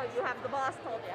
Oh, you have the boss told you.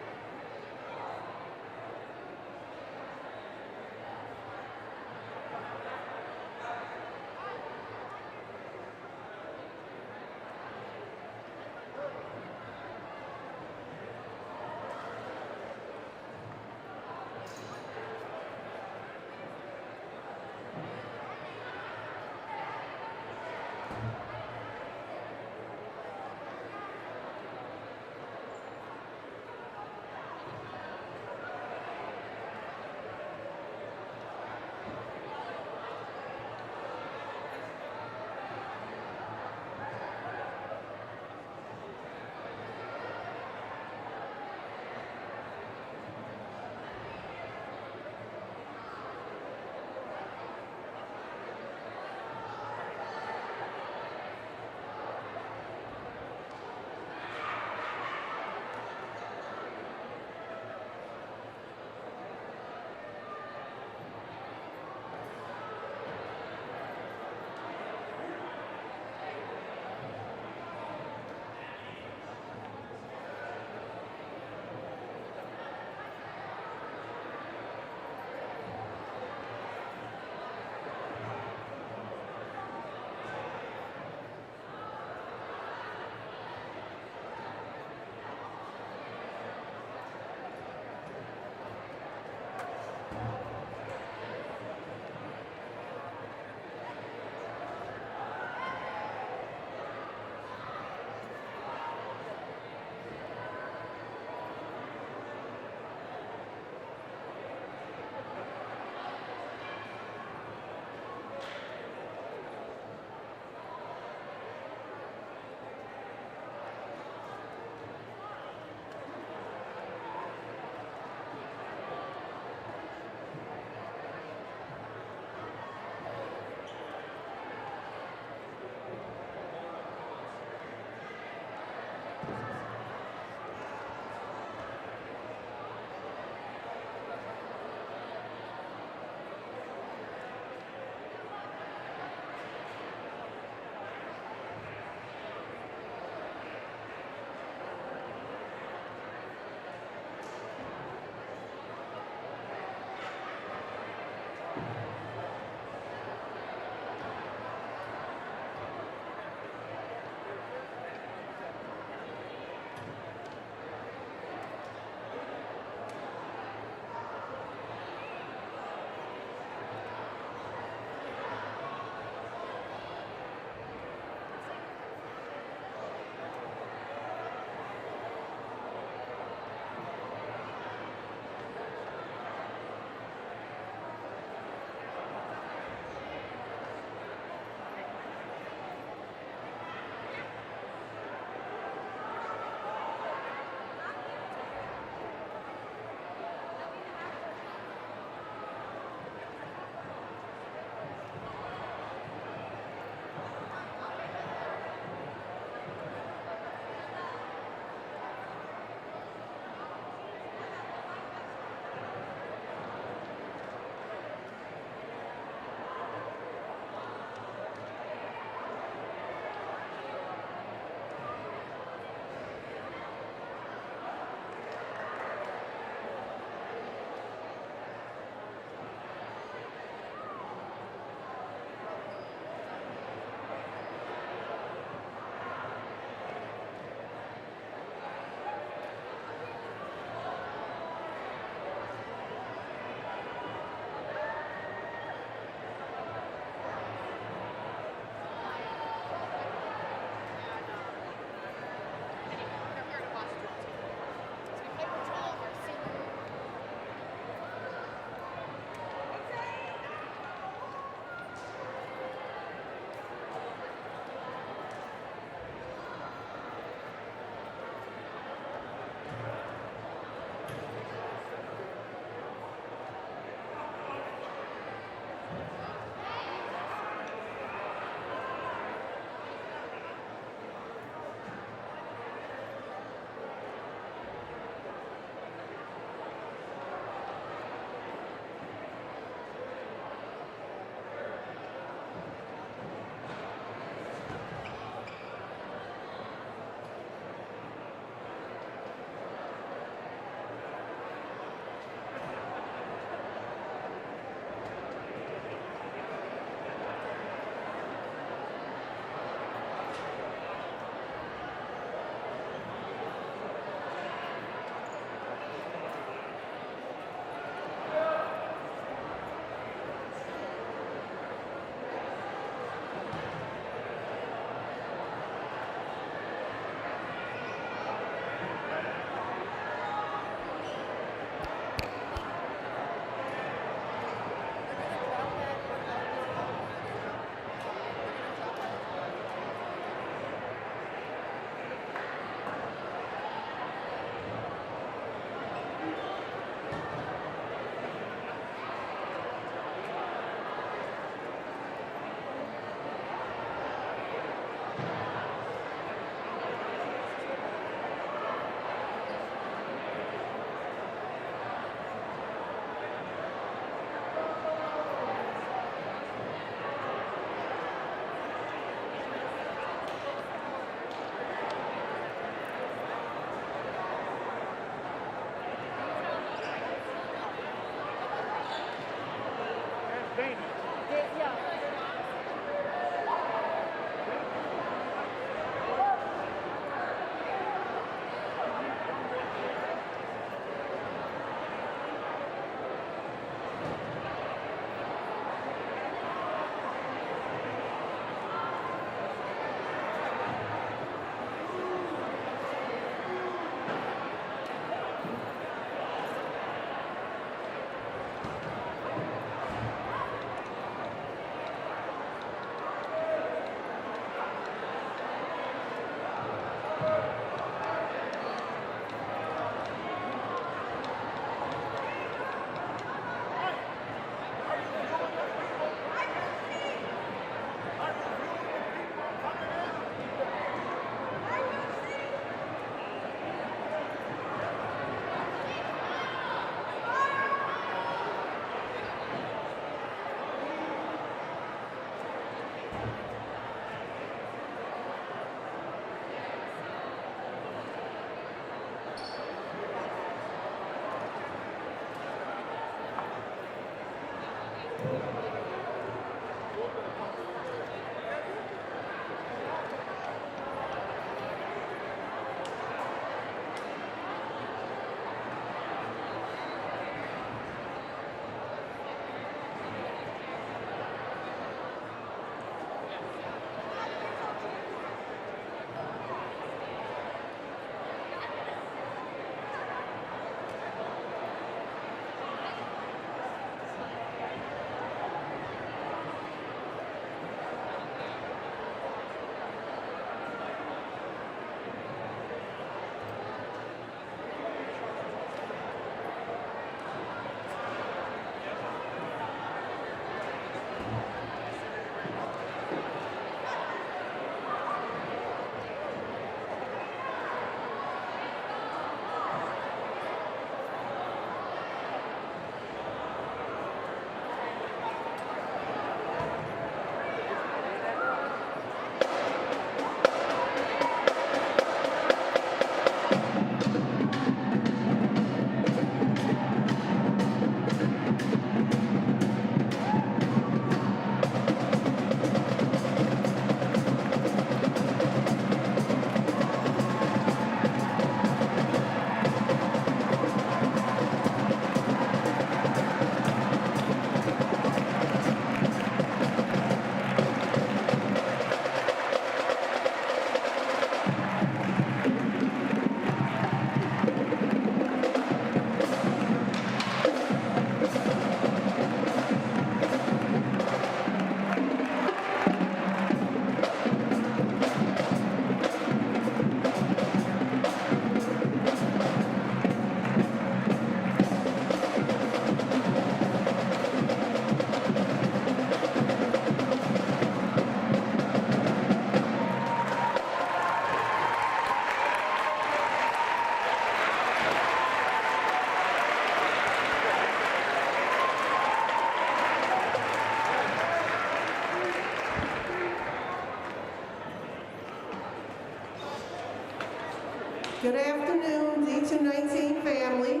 Good afternoon, D219 family.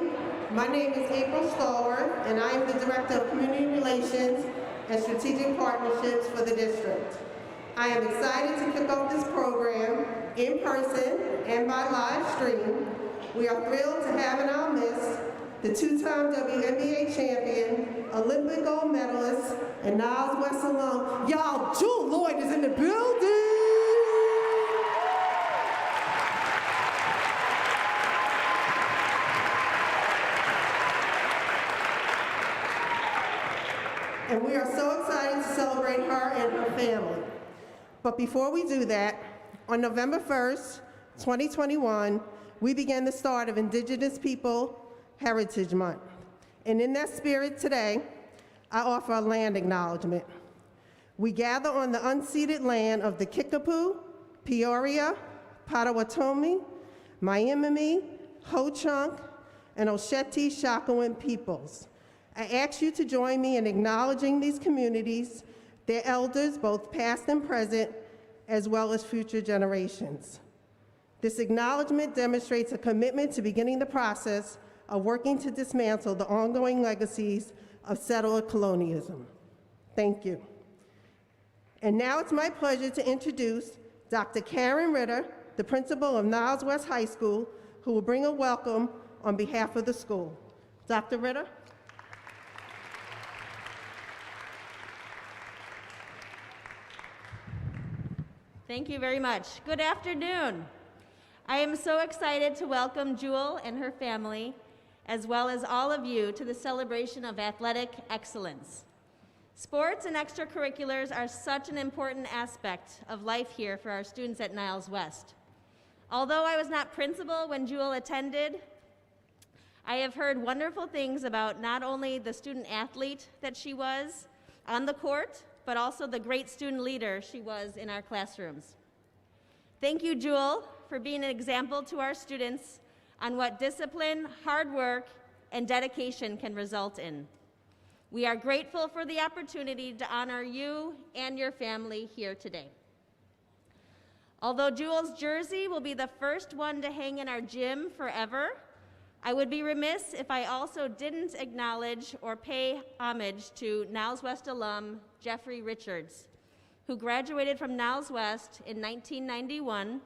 My name is April Stallworth, and I am the Director of Community Relations and Strategic Partnerships for the district. I am excited to kick off this program in person and by live stream. We are thrilled to have in our midst the two-time WNBA champion, Olympic gold medalist, and Niles West alum. Y'all, Jewell Loyd is in the building! And we are so excited to celebrate her and her family. But before we do that, on November 1st, 2021, we began the start of Indigenous People Heritage Month. And in that spirit today, I offer a land acknowledgement. We gather on the unceded land of the Kickapoo, Peoria, Potawatomi, Miami, Ho-Chunk, and Osheti Shakowin peoples. I ask you to join me in acknowledging these communities, their elders, both past and present, as well as future generations. This acknowledgement demonstrates a commitment to beginning the process of working to dismantle the ongoing legacies of settler colonialism. Thank you. And now it's my pleasure to introduce Dr. Karen Ritter, the principal of Niles West High School, who will bring a welcome on behalf of the school. Dr. Ritter? Thank you very much. Good afternoon. I am so excited to welcome Jewell and her family, as well as all of you, to the celebration of athletic excellence. Sports and extracurriculars are such an important aspect of life here for our students at Niles West. Although I was not principal when Jewell attended, I have heard wonderful things about not only the student athlete that she was on the court, but also the great student leader she was in our classrooms. Thank you, Jewell, for being an example to our students on what discipline, hard work, and dedication can result in. We are grateful for the opportunity to honor you and your family here today. Although Jewell's jersey will be the first one to hang in our gym forever, I would be remiss if I also didn't acknowledge or pay homage to Niles West alum Jeffrey Richards, who graduated from Niles West in 1991.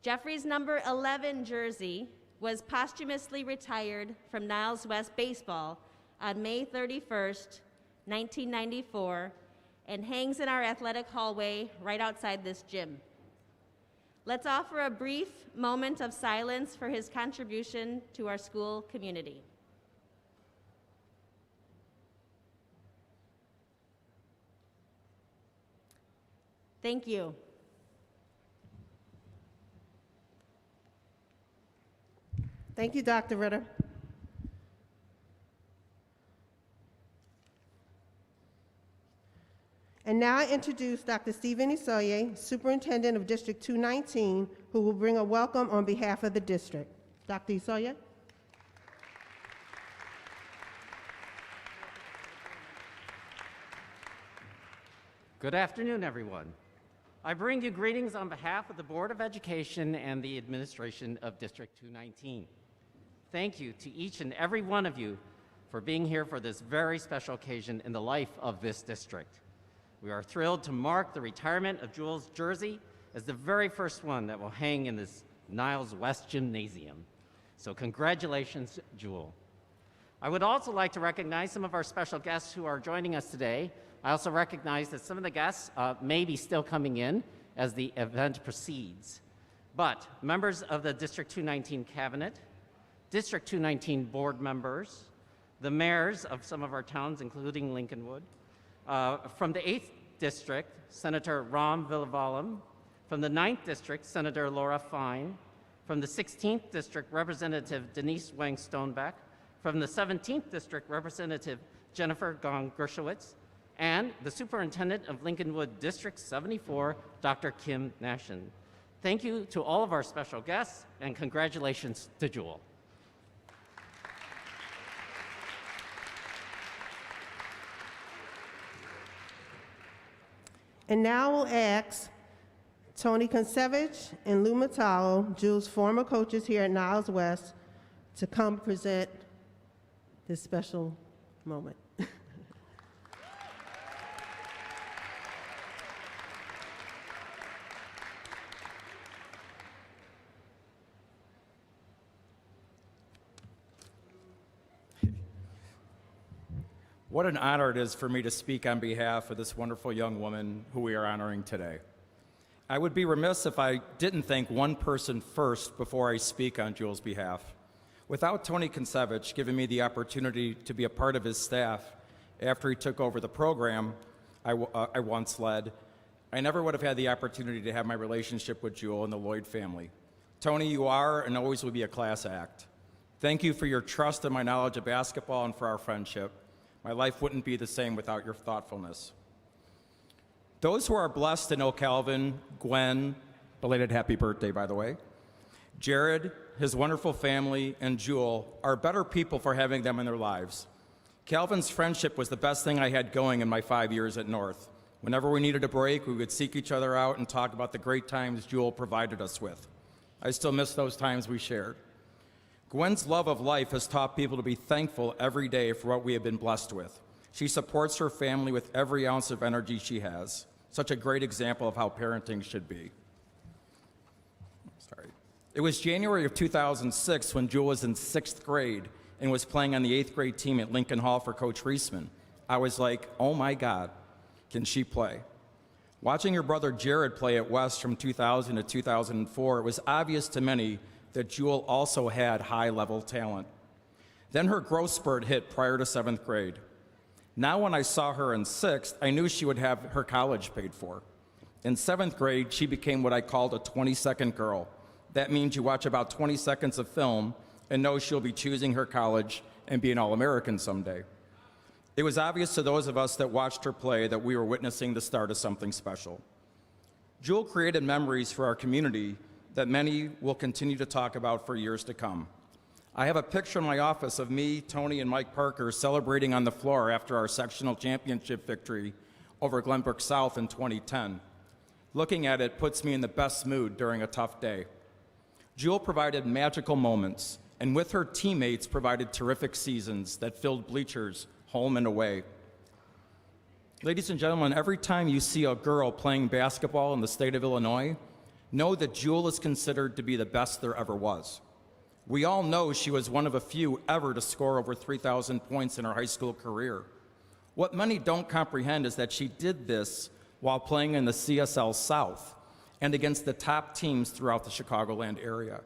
Jeffrey's number 11 jersey was posthumously retired from Niles West baseball on May 31st, 1994, and hangs in our athletic hallway right outside this gym. Let's offer a brief moment of silence for his contribution to our school community. Thank you. Thank you, Dr. Ritter. And now I introduce Dr. Stephen Isoye, Superintendent of District 219, who will bring a welcome on behalf of the district. Dr. Isoye? Good afternoon, everyone. I bring you greetings on behalf of the Board of Education and the administration of District 219. Thank you to each and every one of you for being here for this very special occasion in the life of this district. We are thrilled to mark the retirement of Jewell's jersey as the very first one that will hang in this Niles West Gymnasium. So congratulations, Jewell. I would also like to recognize some of our special guests who are joining us today. I also recognize that some of the guests may be still coming in as the event proceeds. But members of the District 219 Cabinet, District 219 board members, the mayors of some of our towns, including Lincolnwood, from the 8th District, Senator Ram Villavalam, from the 9th District, Senator Laura Fine, from the 16th District, Representative Denise Wang Stonebeck, from the 17th District, Representative Jennifer Gong Gershowitz, and the Superintendent of Lincolnwood District 74, Dr. Kim Nashin. Thank you to all of our special guests, and congratulations to Jewell. And now we'll ask Tony Kunsevich and Lou Metallo, Jewell's former coaches here at Niles West, to come present this special moment. What an honor it is for me to speak on behalf of this wonderful young woman who we are honoring today. I would be remiss if I didn't thank one person first before I speak on Jewell's behalf. Without Tony Kunsevich giving me the opportunity to be a part of his staff after he took over the program I once led, I never would have had the opportunity to have my relationship with Jewell and the Lloyd family. Tony, you are and always will be a class act. Thank you for your trust and my knowledge of basketball and for our friendship. My life wouldn't be the same without your thoughtfulness. Those who are blessed to know Calvin, Gwen, belated happy birthday, by the way, Jared, his wonderful family, and Jewell are better people for having them in their lives. Calvin's friendship was the best thing I had going in my 5 years at North. Whenever we needed a break, we would seek each other out and talk about the great times Jewell provided us with. I still miss those times we shared. Gwen's love of life has taught people to be thankful every day for what we have been blessed with. She supports her family with every ounce of energy she has. Such a great example of how parenting should be. Sorry. It was January of 2006 when Jewell was in 6th grade and was playing on the 8th grade team at Lincoln Hall for Coach Reisman. I was like, oh my God, can she play? Watching her brother Jared play at West from 2000 to 2004, it was obvious to many that Jewell also had high-level talent. Then her growth spurt hit prior to 7th grade. Now when I saw her in 6th, I knew she would have her college paid for. In 7th grade, she became what I called a 20-second girl. That means you watch about 20 seconds of film and know she'll be choosing her college and be an All-American someday. It was obvious to those of us that watched her play that we were witnessing the start of something special. Jewell created memories for our community that many will continue to talk about for years to come. I have a picture in my office of me, Tony, and Mike Parker celebrating on the floor after our sectional championship victory over Glenbrook South in 2010. Looking at it puts me in the best mood during a tough day. Jewell provided magical moments, and with her teammates provided terrific seasons that filled bleachers home and away. Ladies and gentlemen, every time you see a girl playing basketball in the state of Illinois, know that Jewell is considered to be the best there ever was. We all know she was one of a few ever to score over 3,000 points in her high school career. What many don't comprehend is that she did this while playing in the CSL South and against the top teams throughout the Chicagoland area.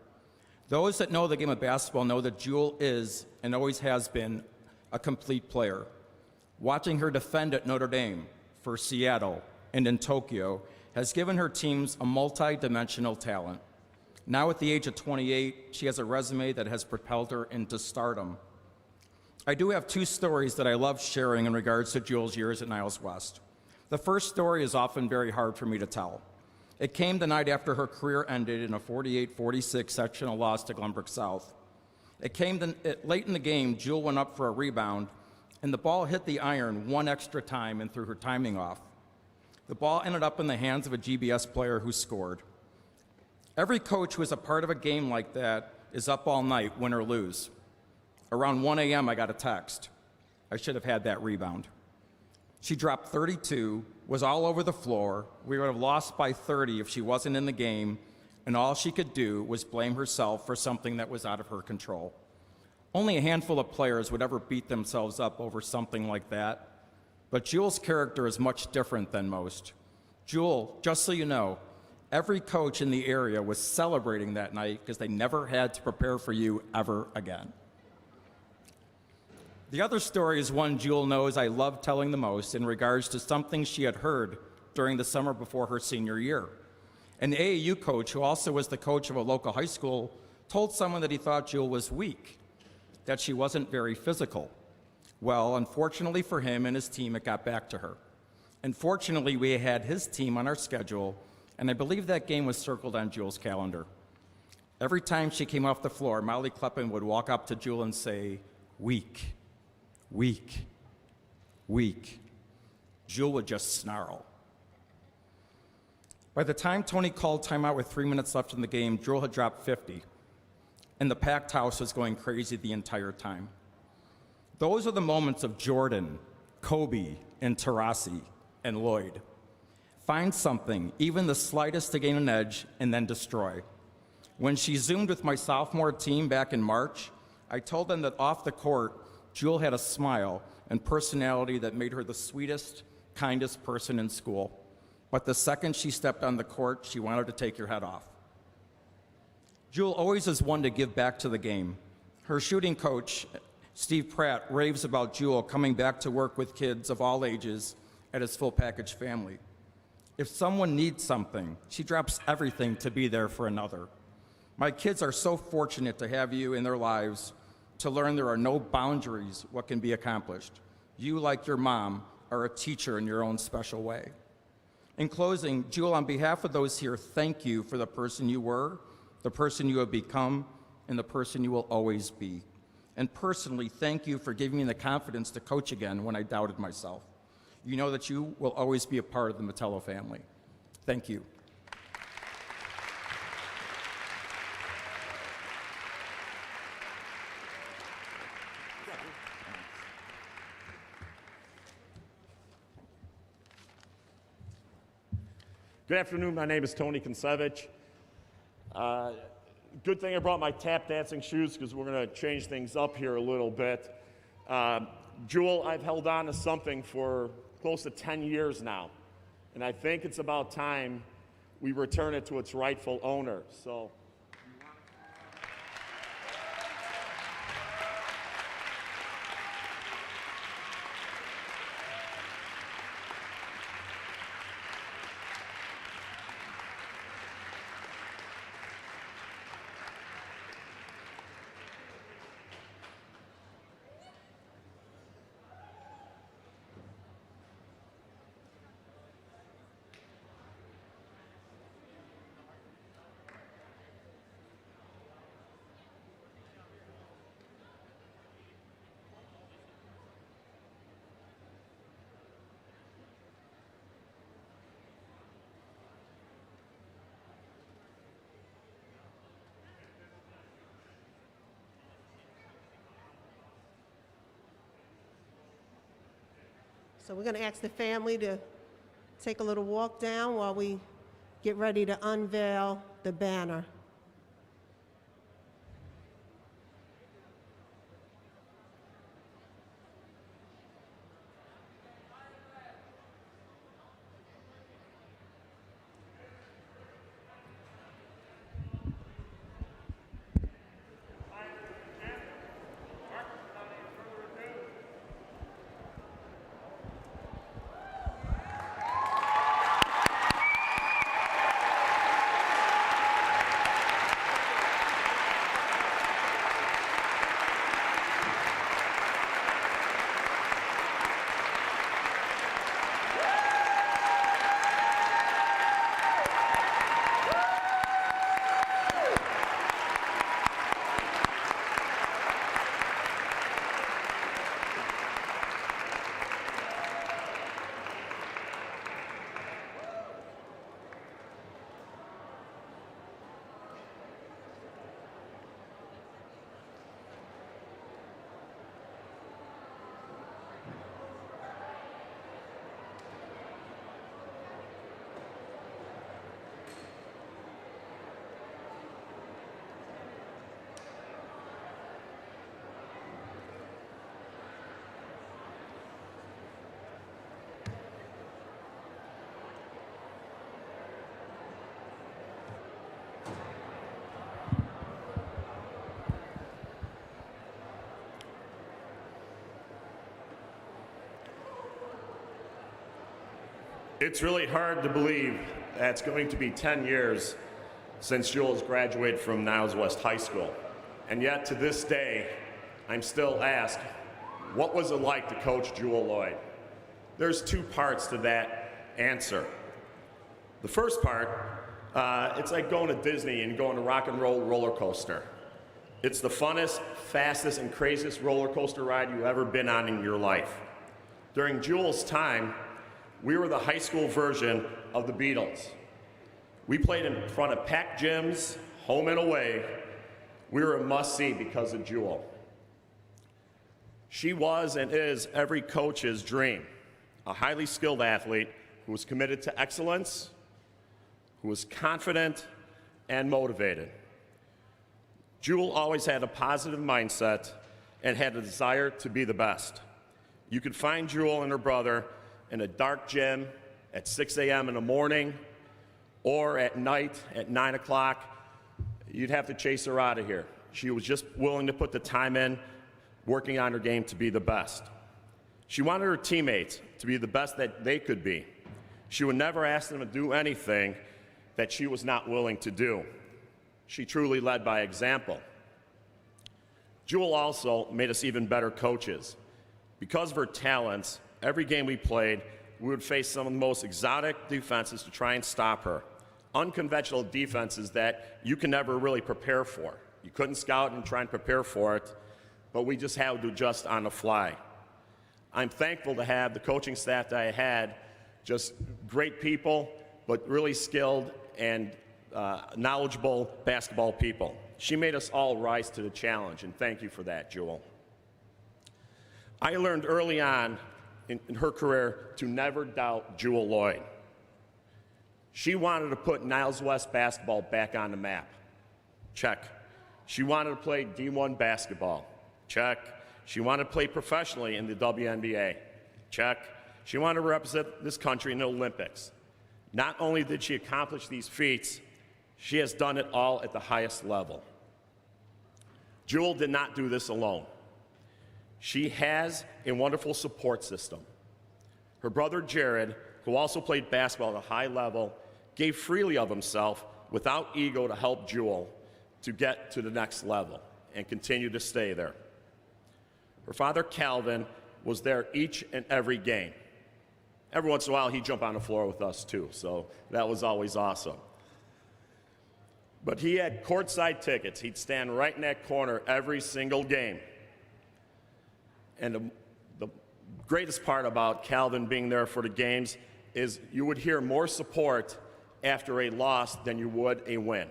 Those that know the game of basketball know that Jewell is, and always has been, a complete player. Watching her defend at Notre Dame, for Seattle, and in Tokyo has given her teams a multi-dimensional talent. Now at the age of 28, she has a resume that has propelled her into stardom. I do have two stories that I love sharing in regards to Jewell's years at Niles West. The first story is often very hard for me to tell. It came the night after her career ended in a 48-46 sectional loss to Glenbrook South. It came late in the game. Jewell went up for a rebound, and the ball hit the iron one extra time and threw her timing off. The ball ended up in the hands of a GBS player who scored. Every coach who is a part of a game like that is up all night, win or lose. Around 1 a.m., I got a text. I should have had that rebound. She dropped 32, was all over the floor. We would have lost by 30 if she wasn't in the game, and all she could do was blame herself for something that was out of her control. Only a handful of players would ever beat themselves up over something like that. But Jewell's character is much different than most. Jewell, just so you know, every coach in the area was celebrating that night because they never had to prepare for you ever again. The other story is one Jewell knows I love telling the most in regards to something she had heard during the summer before her senior year. An AAU coach, who also was the coach of a local high school, told someone that he thought Jewell was weak, that she wasn't very physical. Well, unfortunately for him and his team, it got back to her. Unfortunately, we had his team on our schedule, and I believe that game was circled on Jewell's calendar. Every time she came off the floor, Molly Kleppen would walk up to Jewell and say, "Weak, weak, weak." Jewell would just snarl. By the time Tony called timeout with 3 minutes left in the game, Jewell had dropped 50, and the packed house was going crazy the entire time. Those are the moments of Jordan, Kobe, and Taurasi, and Lloyd. Find something, even the slightest, to gain an edge, and then destroy. When she Zoomed with my sophomore team back in March, I told them that off the court, Jewell had a smile and personality that made her the sweetest, kindest person in school. But the second she stepped on the court, she wanted to take your head off. Jewell always is one to give back to the game. Her shooting coach, Steve Pratt, raves about Jewell coming back to work with kids of all ages at his full package family. If someone needs something, she drops everything to be there for another. My kids are so fortunate to have you in their lives, to learn there are no boundaries what can be accomplished. You, like your mom, are a teacher in your own special way. In closing, Jewell, on behalf of those here, thank you for the person you were, the person you have become, and the person you will always be. And personally, thank you for giving me the confidence to coach again when I doubted myself. You know that you will always be a part of the Metelo family. Thank you. Good afternoon, my name is Tony Kinsevich. Good thing I brought my tap dancing shoes because we're gonna change things up here a little bit. Jewell, I've held on to something for close to 10 years now, and I think it's about time we return it to its rightful owner. So. So we're going to ask the family to take a little walk down while we get ready to unveil the banner. It's really hard to believe that it's going to be 10 years since Jewell has graduated from Niles West High School. And yet, to this day, I'm still asked, what was it like to coach Jewell Loyd? There's two parts to that answer. The first part, it's like going to Disney and going to rock and roll roller coaster. It's the funnest, fastest, and craziest roller coaster ride you've ever been on in your life. During Jewell's time, we were the high school version of the Beatles. We played in front of packed gyms, home and away. We were a must-see because of Jewell. She was and is every coach's dream, a highly skilled athlete who was committed to excellence, who was confident and motivated. Jewell always had a positive mindset and had a desire to be the best. You could find Jewell and her brother in a dark gym at 6 a.m. in the morning or at night at 9 o'clock. You'd have to chase her out of here. She was just willing to put the time in, working on her game to be the best. She wanted her teammates to be the best that they could be. She would never ask them to do anything that she was not willing to do. She truly led by example. Jewell also made us even better coaches. Because of her talents, every game we played, we would face some of the most exotic defenses to try and stop her. Unconventional defenses that you can never really prepare for. You couldn't scout and try and prepare for it, but we just had to adjust on the fly. I'm thankful to have the coaching staff that I had, just great people, but really skilled and knowledgeable basketball people. She made us all rise to the challenge, and thank you for that, Jewell. I learned early on in her career to never doubt Jewell Loyd. She wanted to put Niles West basketball back on the map. Check. She wanted to play D1 basketball. Check. She wanted to play professionally in the WNBA. Check. She wanted to represent this country in the Olympics. Not only did she accomplish these feats, she has done it all at the highest level. Jewell did not do this alone. She has a wonderful support system. Her brother Jared, who also played basketball at a high level, gave freely of himself without ego to help Jewell to get to the next level and continue to stay there. Her father Calvin was there each and every game. Every once in a while he'd jump on the floor with us too, so that was always awesome. But he had courtside tickets. He'd stand right in that corner every single game. And the greatest part about Calvin being there for the games is you would hear more support after a loss than you would a win.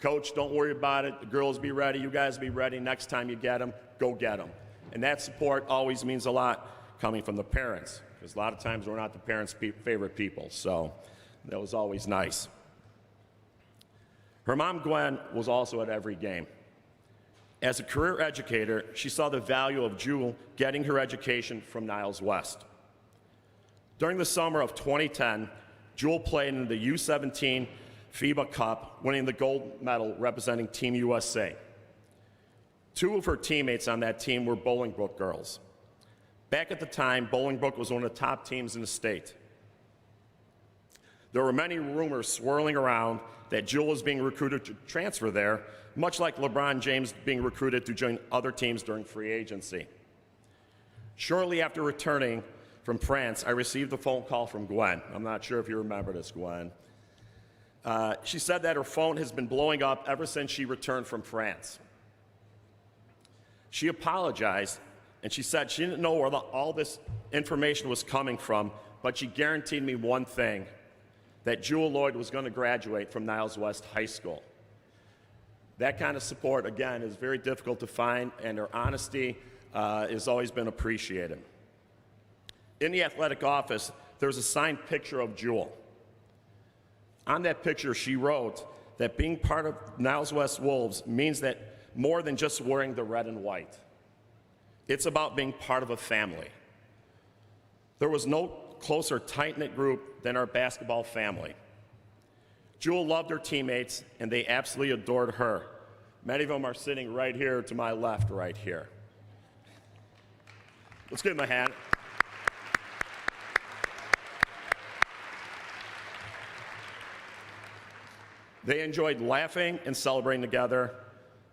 Coach, don't worry about it. The girls be ready. You guys be ready. Next time you get them, go get them. And that support always means a lot coming from the parents, because a lot of times we're not the parents' favorite people. So that was always nice. Her mom, Gwen, was also at every game. As a career educator, she saw the value of Jewell getting her education from Niles West. During the summer of 2010, Jewell played in the U17 FIBA Cup, winning the gold medal representing Team USA. Two of her teammates on that team were Bolingbrook girls. Back at the time, Bolingbrook was one of the top teams in the state. There were many rumors swirling around that Jewell was being recruited to transfer there, much like LeBron James being recruited to join other teams during free agency. Shortly after returning from France, I received a phone call from Gwen. I'm not sure if you remember this, Gwen. She said that her phone has been blowing up ever since she returned from France. She apologized, and she said she didn't know where all this information was coming from, but she guaranteed me one thing, that Jewell Loyd was going to graduate from Niles West High School. That kind of support, again, is very difficult to find, and her honesty has always been appreciated. In the athletic office, there's a signed picture of Jewell. On that picture, she wrote that being part of Niles West Wolves means that more than just wearing the red and white. It's about being part of a family. There was no closer, tight-knit group than our basketball family. Jewell loved her teammates, and they absolutely adored her. Many of them are sitting right here to my left, right here. Let's give them a hand. They enjoyed laughing and celebrating together.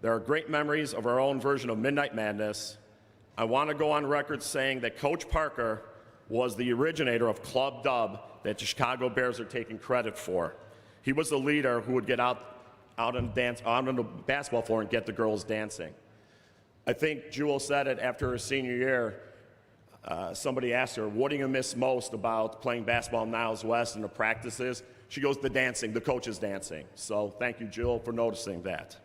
There are great memories of our own version of Midnight Madness. I want to go on record saying that Coach Parker was the originator of Club Dub that the Chicago Bears are taking credit for. He was the leader who would get out on the basketball floor and get the girls dancing. I think Jewell said it after her senior year. Somebody asked her, what do you miss most about playing basketball in Niles West and the practices? She goes, the dancing, the coach is dancing. So thank you, Jewell, for noticing that.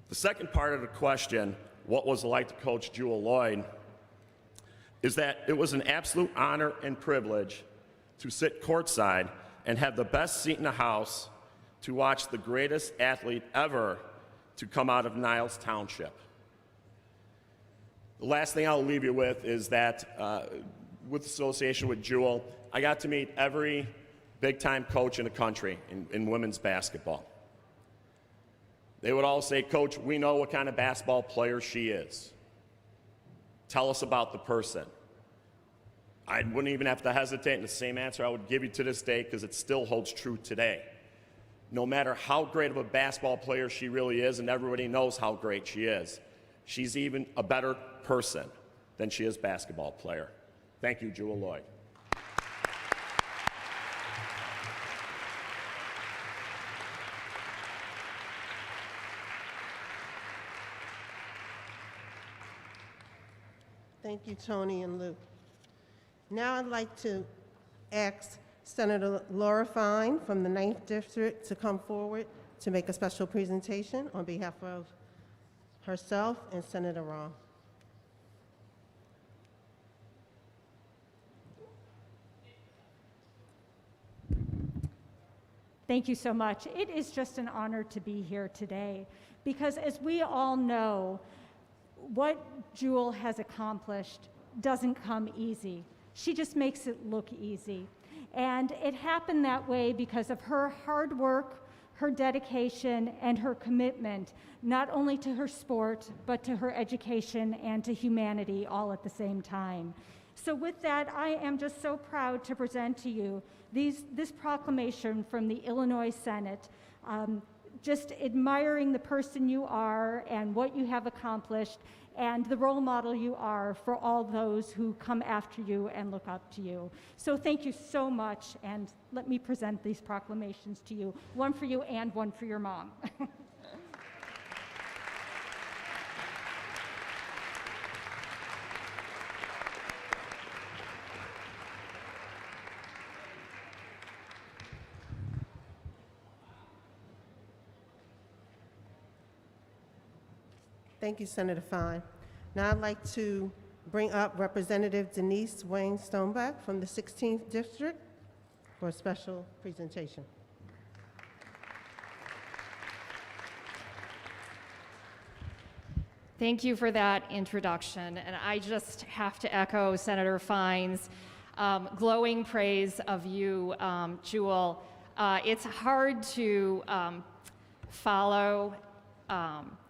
The second part of the question, what was it like to coach Jewell Loyd, is that it was an absolute honor and privilege to sit courtside and have the best seat in the house to watch the greatest athlete ever to come out of Niles Township. The last thing I'll leave you with is that with association with Jewell, I got to meet every big-time coach in the country in women's basketball. They would all say, Coach, we know what kind of basketball player she is. Tell us about the person. I wouldn't even have to hesitate, and the same answer I would give you to this day because it still holds true today. No matter how great of a basketball player she really is, and everybody knows how great she is, she's even a better person than she is basketball player. Thank you, Jewell Loyd. Thank you, Tony and Lou. Now I'd like to ask Senator Laura Fine from the 9th District to come forward to make a special presentation on behalf of herself and Senator Rahm. Thank you so much. It is just an honor to be here today because, as we all know, what Jewell has accomplished doesn't come easy. She just makes it look easy. And it happened that way because of her hard work, her dedication, and her commitment, not only to her sport, but to her education and to humanity all at the same time. So with that, I am just so proud to present to you this proclamation from the Illinois Senate, just admiring the person you are and what you have accomplished and the role model you are for all those who come after you and look up to you. So thank you so much, and let me present these proclamations to you, one for you and one for your mom. Thank you, Senator Fine. Now I'd like to bring up Representative Denise Wayne Stoneback from the 16th District for a special presentation. Thank you for that introduction, and I just have to echo Senator Fine's glowing praise of you, Jewell. It's hard to follow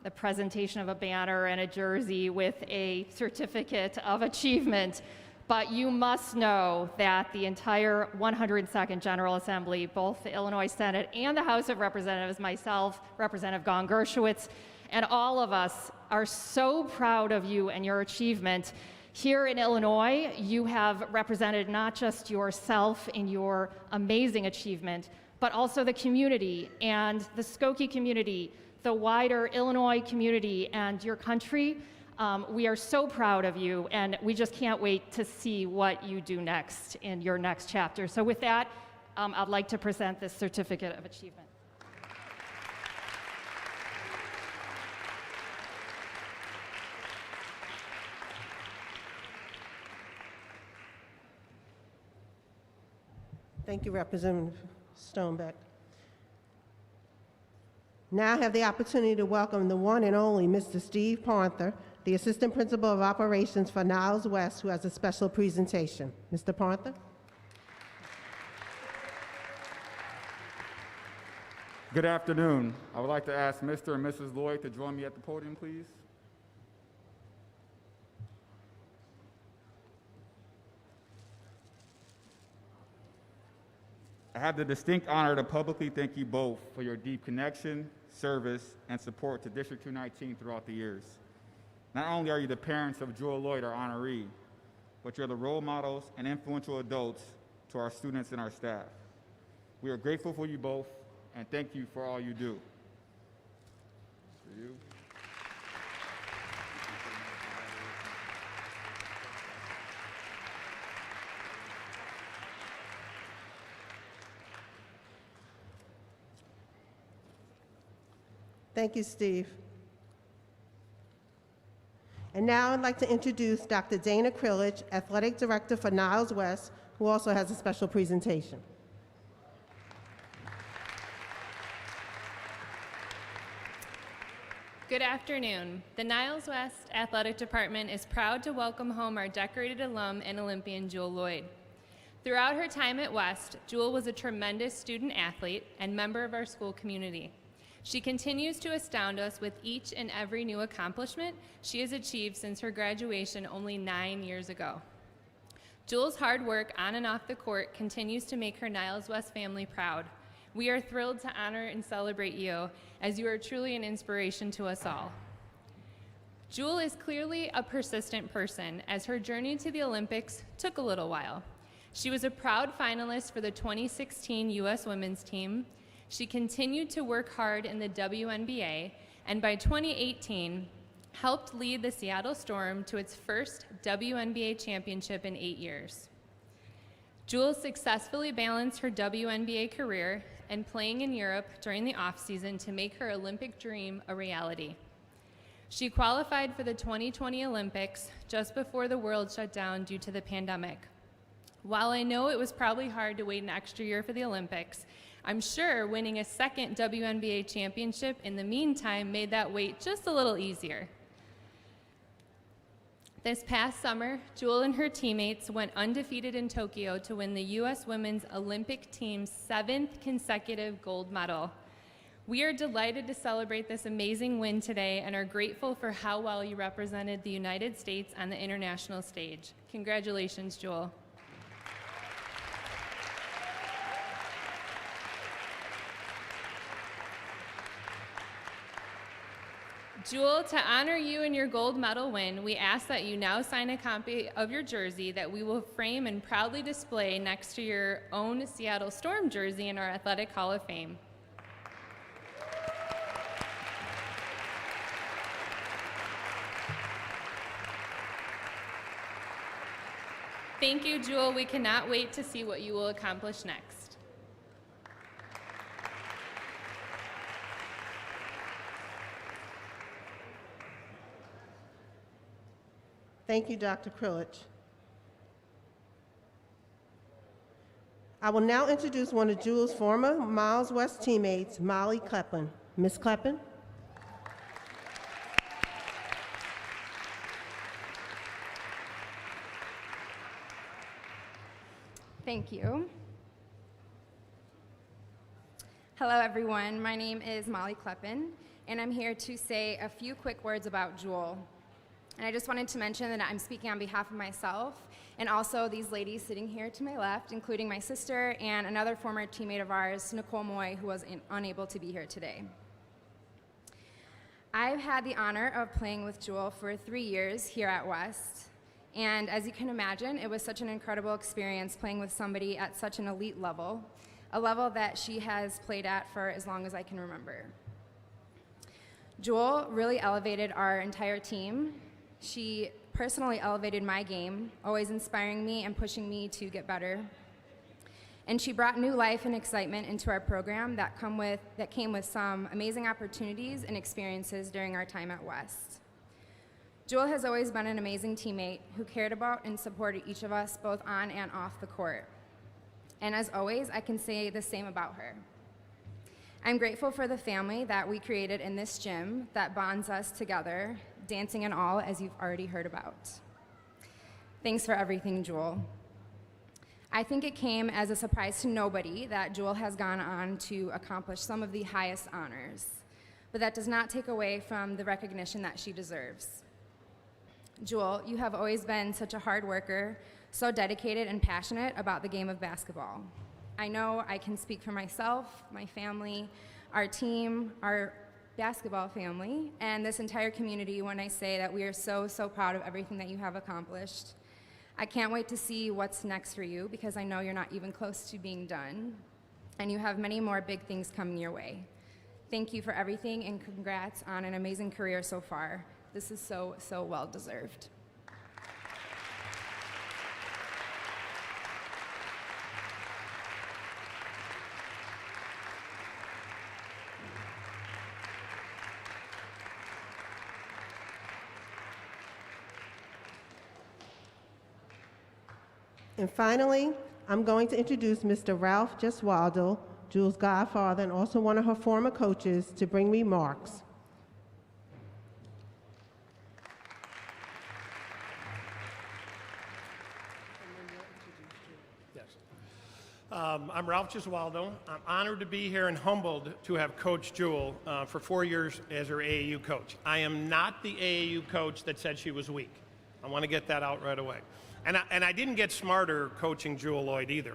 the presentation of a banner and a jersey with a certificate of achievement, but you must know that the entire 102nd General Assembly, both the Illinois Senate and the House of Representatives, myself, Representative Gon Gershowitz, and all of us are so proud of you and your achievement. Here in Illinois, you have represented not just yourself in your amazing achievement, but also the community and the Skokie community, the wider Illinois community, and your country. We are so proud of you, and we just can't wait to see what you do next in your next chapter. So with that, I'd like to present this Certificate of Achievement. Thank you, Representative Stoneback. Now I have the opportunity to welcome the one and only Mr. Steve Parther, the Assistant Principal of Operations for Niles West, who has a special presentation. Mr. Parther? Good afternoon. I would like to ask Mr. and Mrs. Lloyd to join me at the podium, please. I have the distinct honor to publicly thank you both for your deep connection, service, and support to District 219 throughout the years. Not only are you the parents of Jewell Loyd, our honoree, but you're the role models and influential adults to our students and our staff. We are grateful for you both, and thank you for all you do. For you. Thank you, Steve. And now I'd like to introduce Dr. Dana Krillich, Athletic Director for Niles West, who also has a special presentation. Good afternoon. The Niles West Athletic Department is proud to welcome home our decorated alum and Olympian Jewell Loyd. Throughout her time at West, Jewell was a tremendous student athlete and member of our school community. She continues to astound us with each and every new accomplishment she has achieved since her graduation only 9 years ago. Jewell's hard work on and off the court continues to make her Niles West family proud. We are thrilled to honor and celebrate you, as you are truly an inspiration to us all. Jewell is clearly a persistent person, as her journey to the Olympics took a little while. She was a proud finalist for the 2016 U.S. women's team. She continued to work hard in the WNBA, and by 2018, helped lead the Seattle Storm to its first WNBA championship in 8 years. Jewell successfully balanced her WNBA career and playing in Europe during the off-season to make her Olympic dream a reality. She qualified for the 2020 Olympics just before the world shut down due to the pandemic. While I know it was probably hard to wait an extra year for the Olympics, I'm sure winning a second WNBA championship in the meantime made that wait just a little easier. This past summer, Jewell and her teammates went undefeated in Tokyo to win the U.S. Women's Olympic team's 7th consecutive gold medal. We are delighted to celebrate this amazing win today and are grateful for how well you represented the United States on the international stage. Congratulations, Jewell. Jewell, to honor you and your gold medal win, we ask that you now sign a copy of your jersey that we will frame and proudly display next to your own Seattle Storm jersey in our Athletic Hall of Fame. Thank you, Jewell. We cannot wait to see what you will accomplish next. Thank you, Dr. Krillich. I will now introduce one of Jewell's former Miles West teammates, Molly Kleppen. Ms. Kleppen. Thank you. Hello, everyone. My name is Molly Kleppen, and I'm here to say a few quick words about Jewell. And I just wanted to mention that I'm speaking on behalf of myself and also these ladies sitting here to my left, including my sister and another former teammate of ours, Nicole Moy, who was unable to be here today. I've had the honor of playing with Jewell for 3 years here at West. And as you can imagine, it was such an incredible experience playing with somebody at such an elite level, a level that she has played at for as long as I can remember. Jewell really elevated our entire team. She personally elevated my game, always inspiring me and pushing me to get better. And she brought new life and excitement into our program that came with some amazing opportunities and experiences during our time at West. Jewell has always been an amazing teammate who cared about and supported each of us both on and off the court. And as always, I can say the same about her. I'm grateful for the family that we created in this gym that bonds us together, dancing and all, as you've already heard about. Thanks for everything, Jewell. I think it came as a surprise to nobody that Jewell has gone on to accomplish some of the highest honors, but that does not take away from the recognition that she deserves. Jewell, you have always been such a hard worker, so dedicated and passionate about the game of basketball. I know I can speak for myself, my family, our team, our basketball family, and this entire community when I say that we are so, so proud of everything that you have accomplished. I can't wait to see what's next for you because I know you're not even close to being done, and you have many more big things coming your way. Thank you for everything, and congrats on an amazing career so far. This is so, so well deserved. And finally, I'm going to introduce Mr. Ralph Gesualdo, Jewell's godfather and also one of her former coaches, to bring remarks. I'm Ralph Gesualdo. I'm honored to be here and humbled to have coached Jewell for 4 years as her AAU coach. I am not the AAU coach that said she was weak. I want to get that out right away. And I didn't get smarter coaching Jewell Loyd either.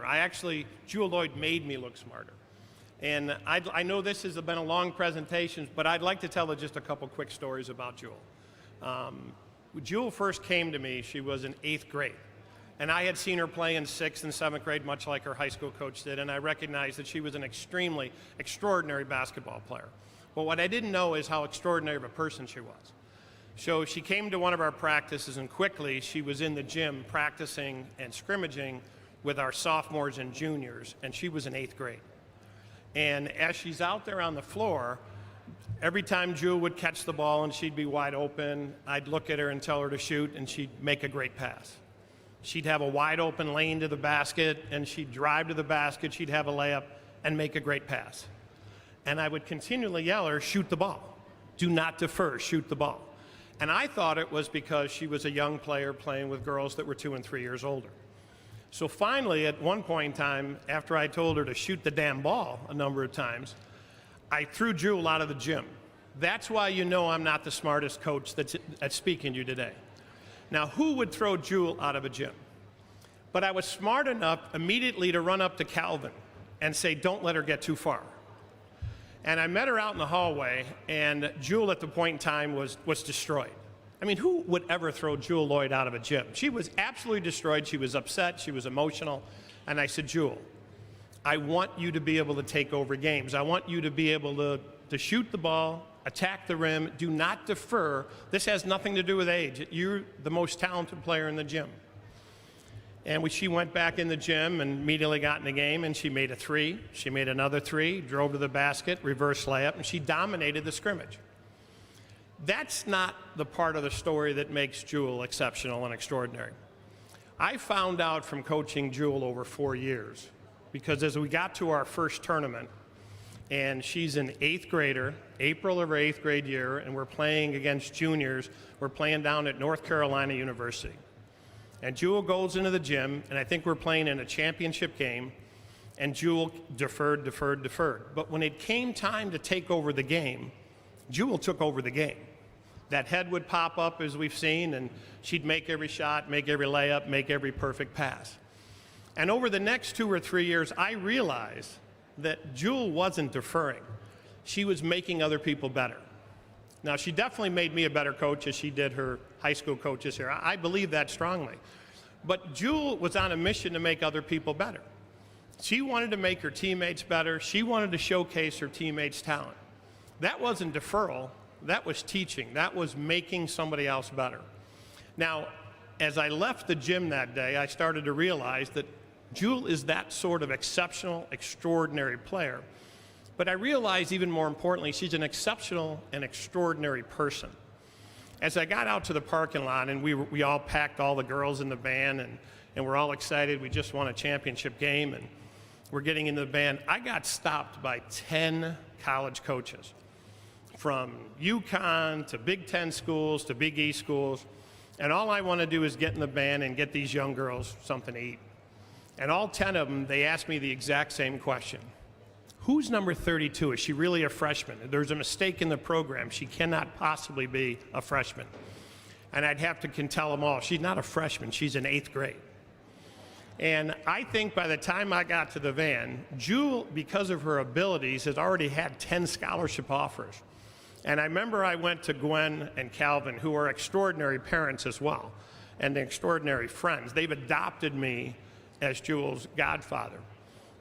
Jewell Loyd made me look smarter. And I know this has been a long presentation, but I'd like to tell just a couple quick stories about Jewell. When Jewell first came to me, she was in 8th grade. And I had seen her play in 6th and 7th grade, much like her high school coach did, and I recognized that she was an extremely extraordinary basketball player. But what I didn't know is how extraordinary of a person she was. So she came to one of our practices, and quickly she was in the gym practicing and scrimmaging with our sophomores and juniors, and she was in 8th grade. And as she's out there on the floor, every time Jewell would catch the ball and she'd be wide open, I'd look at her and tell her to shoot, and she'd make a great pass. She'd have a wide open lane to the basket, and she'd drive to the basket, she'd have a layup, and make a great pass. And I would continually yell at her, shoot the ball. Do not defer, shoot the ball. And I thought it was because she was a young player playing with girls that were 2 and 3 years older. So finally, at one point in time, after I told her to shoot the damn ball a number of times, I threw Jewell out of the gym. That's why you know I'm not the smartest coach that's speaking to you today. Now, who would throw Jewell out of a gym? But I was smart enough immediately to run up to Calvin and say, don't let her get too far. And I met her out in the hallway, and Jewell at the point in time was destroyed. I mean, who would ever throw Jewell Loyd out of a gym? She was absolutely destroyed. She was upset. She was emotional. And I said, Jewell, I want you to be able to take over games. I want you to be able to shoot the ball, attack the rim, do not defer. This has nothing to do with age. You're the most talented player in the gym. And she went back in the gym and immediately got in the game, and she made a 3. She made another 3, drove to the basket, reverse layup, and she dominated the scrimmage. That's not the part of the story that makes Jewell exceptional and extraordinary. I found out from coaching Jewell over 4 years, because as we got to our first tournament, and she's an 8th grader, April of her 8th grade year, and we're playing against juniors. We're playing down at North Carolina University. And Jewell goes into the gym, and I think we're playing in a championship game, and Jewell deferred. But when it came time to take over the game, Jewell took over the game. That head would pop up, as we've seen, and she'd make every shot, make every layup, make every perfect pass. And over the next 2 or 3 years, I realized that Jewell wasn't deferring. She was making other people better. Now, she definitely made me a better coach as she did her high school coaches here. I believe that strongly. But Jewell was on a mission to make other people better. She wanted to make her teammates better. She wanted to showcase her teammates' talent. That wasn't deferral. That was teaching. That was making somebody else better. Now, as I left the gym that day, I started to realize that Jewell is that sort of exceptional, extraordinary player. But I realized even more importantly, she's an exceptional and extraordinary person. As I got out to the parking lot, and we all packed all the girls in the van, and we're all excited. We just won a championship game, and we're getting into the van. I got stopped by 10 college coaches, from UConn to Big Ten schools to Big East schools. And all I want to do is get in the van and get these young girls something to eat. And all 10 of them, they asked me the exact same question. Who's number 32? Is she really a freshman? There's a mistake in the program. She cannot possibly be a freshman. And I'd have to tell them all, she's not a freshman, she's in 8th grade. And I think by the time I got to the van, Jewell, because of her abilities, has already had 10 scholarship offers. And I remember I went to Gwen and Calvin, who are extraordinary parents as well, and extraordinary friends. They've adopted me as Jewell's godfather.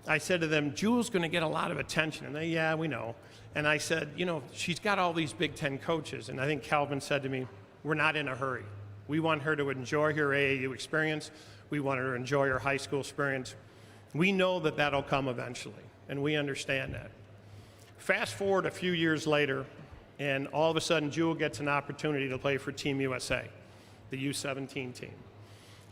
I said to them, Jewell's going to get a lot of attention. And they, yeah, we know. And I said, you know, she's got all these Big Ten coaches. And I think Calvin said to me, we're not in a hurry. We want her to enjoy her AAU experience. We want her to enjoy her high school experience. We know that that'll come eventually, and we understand that. Fast forward a few years later, and all of a sudden, Jewell gets an opportunity to play for Team USA, the U17 team.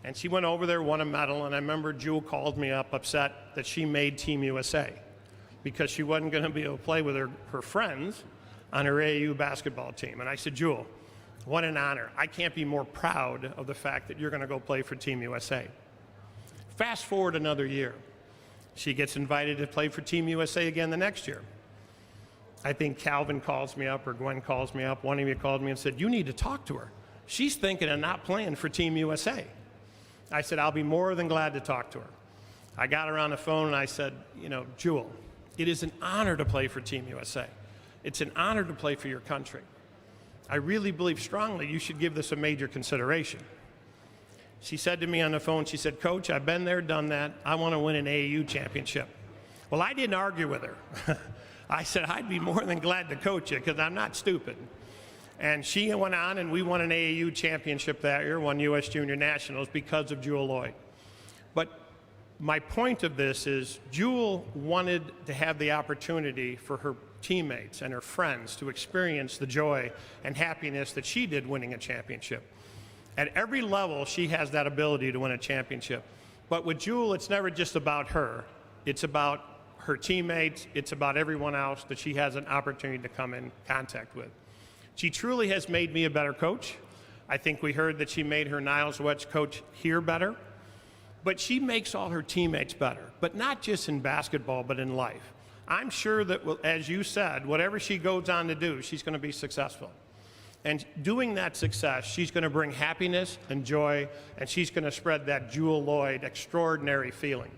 And she went over there, won a medal, and I remember Jewell called me up upset that she made Team USA because she wasn't going to be able to play with her friends on her AAU basketball team. And I said, Jewell, what an honor. I can't be more proud of the fact that you're going to go play for Team USA. Fast forward another year. She gets invited to play for Team USA again the next year. I think Calvin calls me up or Gwen calls me up. One of you called me and said, you need to talk to her. She's thinking of not playing for Team USA. I said, I'll be more than glad to talk to her. I got her on the phone and I said, Jewell, it is an honor to play for Team USA. It's an honor to play for your country. I really believe strongly you should give this a major consideration. She said to me on the phone, she said, Coach, I've been there, done that. I want to win an AAU championship. Well, I didn't argue with her. I said, I'd be more than glad to coach you because I'm not stupid. And she went on and we won an AAU championship that year, won U.S. Junior Nationals because of Jewell Loyd. But my point of this is Jewell wanted to have the opportunity for her teammates and her friends to experience the joy and happiness that she did winning a championship. At every level, she has that ability to win a championship. But with Jewell, it's never just about her. It's about her teammates. It's about everyone else that she has an opportunity to come in contact with. She truly has made me a better coach. I think we heard that she made her Niles West coach here better. But she makes all her teammates better, but not just in basketball, but in life. I'm sure that, as you said, whatever she goes on to do, she's going to be successful. And doing that success, she's going to bring happiness and joy, and she's going to spread that Jewell Loyd extraordinary feeling.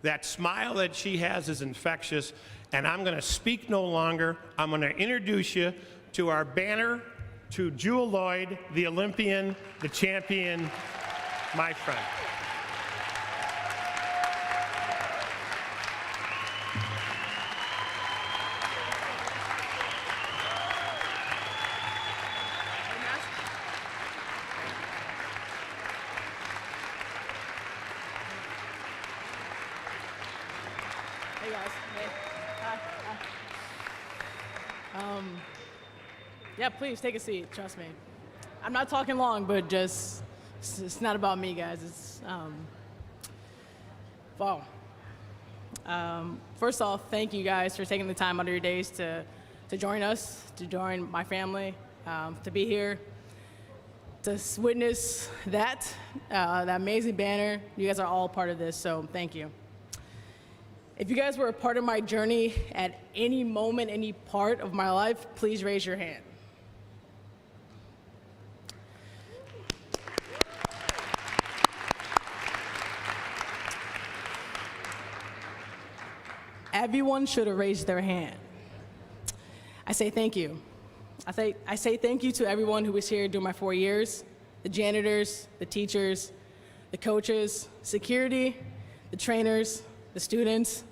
That smile that she has is infectious, and I'm going to speak no longer. I'm going to introduce you to our banner, to Jewell Loyd, the Olympian, the champion, my friend. Hey guys. Hey. Hi. Yeah, please take a seat. Trust me. I'm not talking long, but just it's not about me, guys. It's wow. First off, thank you guys for taking the time out of your days to join us, to join my family, to be here, to witness that amazing banner. You guys are all part of this, so thank you. If you guys were a part of my journey at any moment, any part of my life, please raise your hand. Everyone should have raised their hand. I say thank you. I say thank you to everyone who was here during my 4 years, the janitors, the teachers, the coaches, security, the trainers, the students.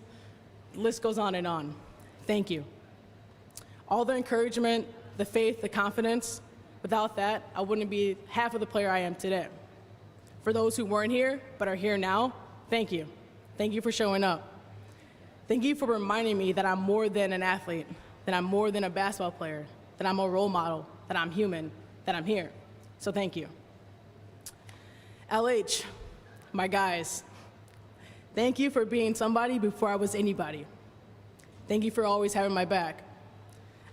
The list goes on and on. Thank you. All the encouragement, the faith, the confidence, without that, I wouldn't be half of the player I am today. For those who weren't here but are here now, thank you. Thank you for showing up. Thank you for reminding me that I'm more than an athlete, that I'm more than a basketball player, that I'm a role model, that I'm human, that I'm here. So thank you. LH, my guys, thank you for being somebody before I was anybody. Thank you for always having my back.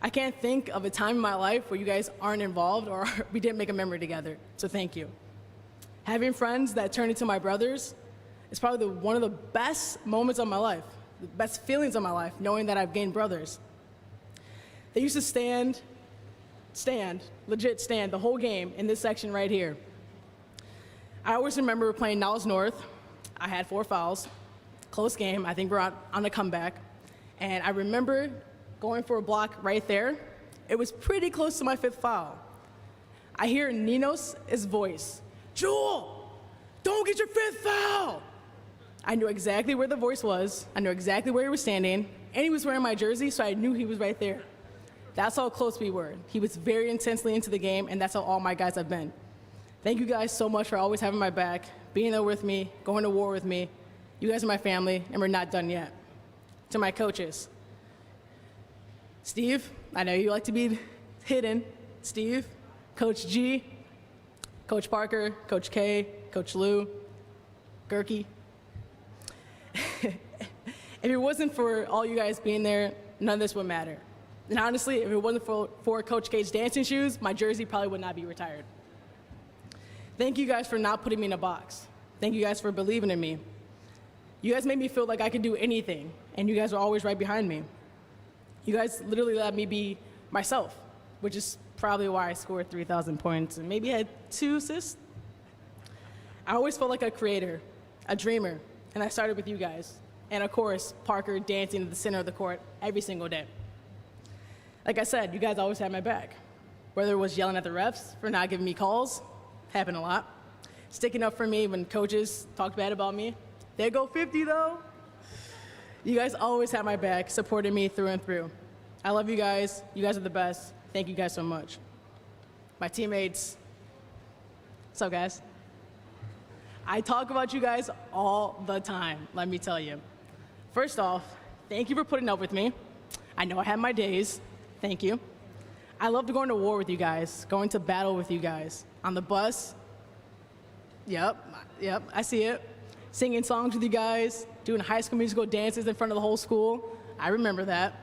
I can't think of a time in my life where you guys aren't involved or we didn't make a memory together, so thank you. Having friends that turn into my brothers is probably one of the best moments of my life, the best feelings of my life, knowing that I've gained brothers. They used to legit stand the whole game in this section right here. I always remember playing Niles North. I had 4 fouls, close game. I think we're on the comeback. And I remember going for a block right there. It was pretty close to my 5th foul. I hear Ninos' voice, Jewell, don't get your 5th foul. I knew exactly where the voice was. I knew exactly where he was standing. And he was wearing my jersey, so I knew he was right there. That's how close we were. He was very intensely into the game, and that's how all my guys have been. Thank you guys so much for always having my back, being there with me, going to war with me. You guys are my family, and we're not done yet. To my coaches. Steve, I know you like to be hidden. Steve, Coach G, Coach Parker, Coach K, Coach Lou, Gerke. If it wasn't for all you guys being there, none of this would matter. And honestly, if it wasn't for Coach K's dancing shoes, my jersey probably would not be retired. Thank you guys for not putting me in a box. Thank you guys for believing in me. You guys made me feel like I could do anything, and you guys were always right behind me. You guys literally let me be myself, which is probably why I scored 3,000 points and maybe had 2 assists. I always felt like a creator, a dreamer, and I started with you guys. And of course, Parker dancing at the center of the court every single day. Like I said, you guys always had my back. Whether it was yelling at the refs for not giving me calls, happened a lot. Sticking up for me when coaches talked bad about me. There go 50 though. You guys always had my back, supporting me through and through. I love you guys. You guys are the best. Thank you guys so much. My teammates, what's up guys? I talk about you guys all the time, let me tell you. First off, thank you for putting up with me. I know I had my days. Thank you. I love going to war with you guys, going to battle with you guys. On the bus, yep, I see it. Singing songs with you guys, doing High School Musical dances in front of the whole school. I remember that.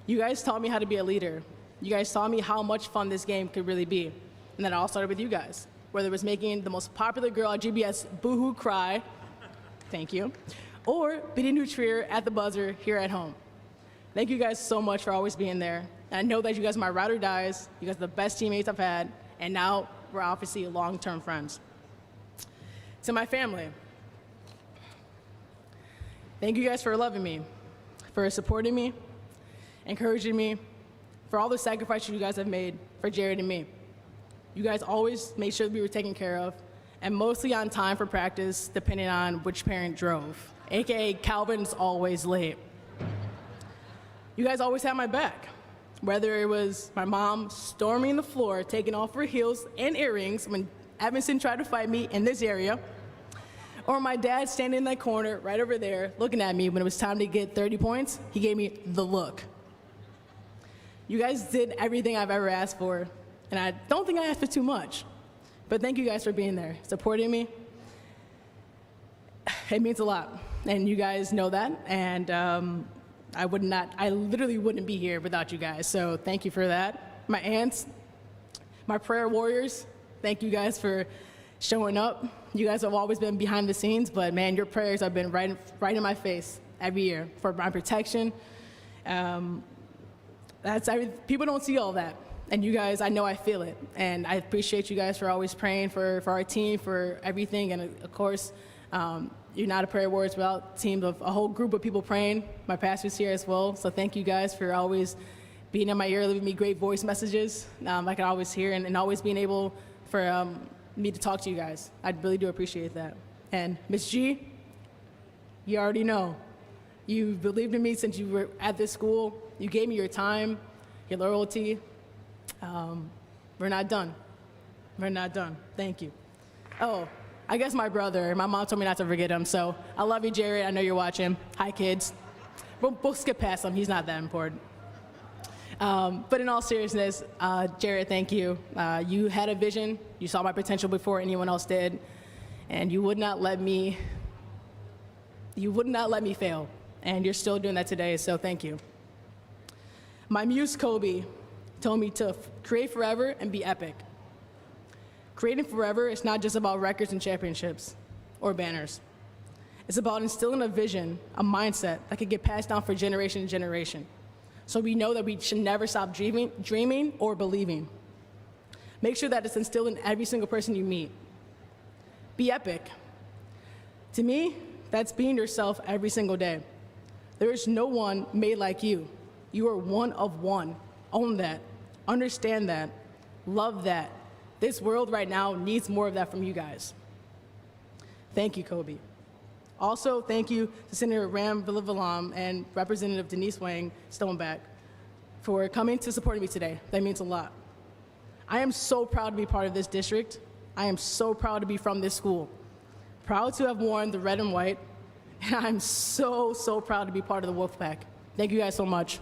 You guys taught me how to be a leader. You guys taught me how much fun this game could really be. And that all started with you guys. Whether it was making the most popular girl at GBS boohoo cry, thank you, or beating New Trier at the buzzer here at home. Thank you guys so much for always being there. And I know that you guys are my ride or dies. You guys are the best teammates I've had. And now we're obviously long-term friends. To my family, thank you guys for loving me, for supporting me, encouraging me, for all the sacrifices you guys have made for Jared and me. You guys always made sure we were taken care of, and mostly on time for practice, depending on which parent drove, AKA Calvin's always late. You guys always had my back, whether it was my mom storming the floor, taking off her heels and earrings when Evanston tried to fight me in this area, or my dad standing in that corner right over there looking at me when it was time to get 30 points. He gave me the look. You guys did everything I've ever asked for, and I don't think I asked for too much. But thank you guys for being there, supporting me. It means a lot, and you guys know that, and I literally wouldn't be here without you guys, so thank you for that. My aunts, my prayer warriors, thank you guys for showing up. You guys have always been behind the scenes, but man, your prayers have been right in my face every year for my protection. People don't see all that, and you guys, I know I feel it, and I appreciate you guys for always praying for our team, for everything, and of course, you're not a prayer warrior without a team of a whole group of people praying. My pastor's here as well, so thank you guys for always being in my ear, leaving me great voice messages I can always hear, and always being able for me to talk to you guys. I really do appreciate that. And Miss G, you already know. You believed in me since you were at this school. You gave me your time, your loyalty. We're not done. We're not done. Thank you. Oh, I guess my brother. My mom told me not to forget him, so I love you, Jared. I know you're watching. Hi, kids. We'll skip past him. He's not that important. But in all seriousness, Jared, thank you. You had a vision. You saw my potential before anyone else did, and you would not let me fail, and you're still doing that today, so thank you. My muse, Kobe, told me to create forever and be epic. Creating forever is not just about records and championships or banners. It's about instilling a vision, a mindset that could get passed down for generation to generation. So we know that we should never stop dreaming or believing. Make sure that it's instilled in every single person you meet. Be epic. To me, that's being yourself every single day. There is no one made like you. You are one of one. Own that. Understand that. Love that. This world right now needs more of that from you guys. Thank you, Kobe. Also, thank you to Senator Ram Villavelam and Representative Denise Wang Stoneback for coming to support me today. That means a lot. I am so proud to be part of this district. I am so proud to be from this school. Proud to have worn the red and white, and I'm so, so proud to be part of the Wolfpack. Thank you guys so much.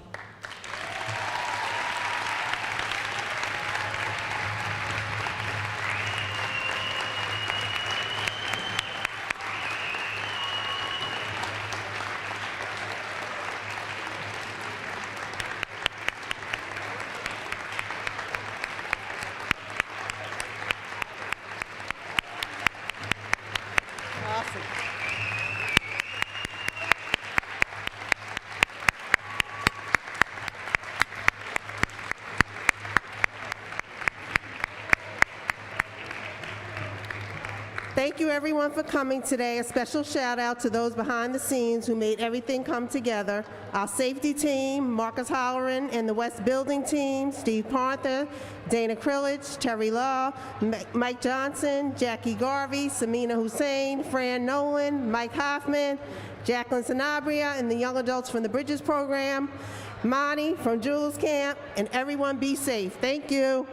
Thank you everyone for coming today. A special shout out to those behind the scenes who made everything come together. Our safety team, Marcus Holleran and the West Building team, Steve Parther, Dana Krillich, Terry Law, Mike Johnson, Jackie Garvey, Samina Hussein, Fran Nolan, Mike Hoffman, Jacqueline Sanabria, and the young adults from the Bridges program, Monty from Jules Camp, and everyone be safe. Thank you.